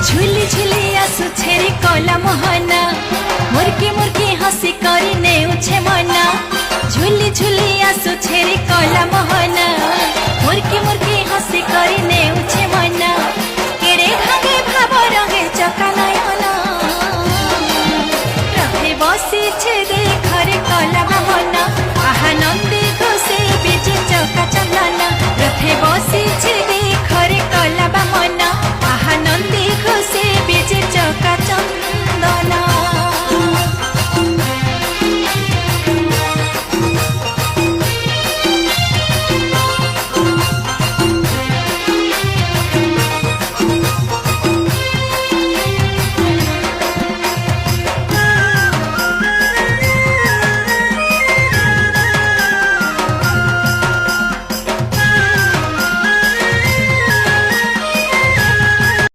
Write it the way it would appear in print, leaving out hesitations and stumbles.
झुली झुली आसुछे रे कला मोहना मुर्की मुर्की हसी करी नेउछे मना झुली झुली आसुछे रे कला मोहना मुर्की मुर्की हसी करी नेउछे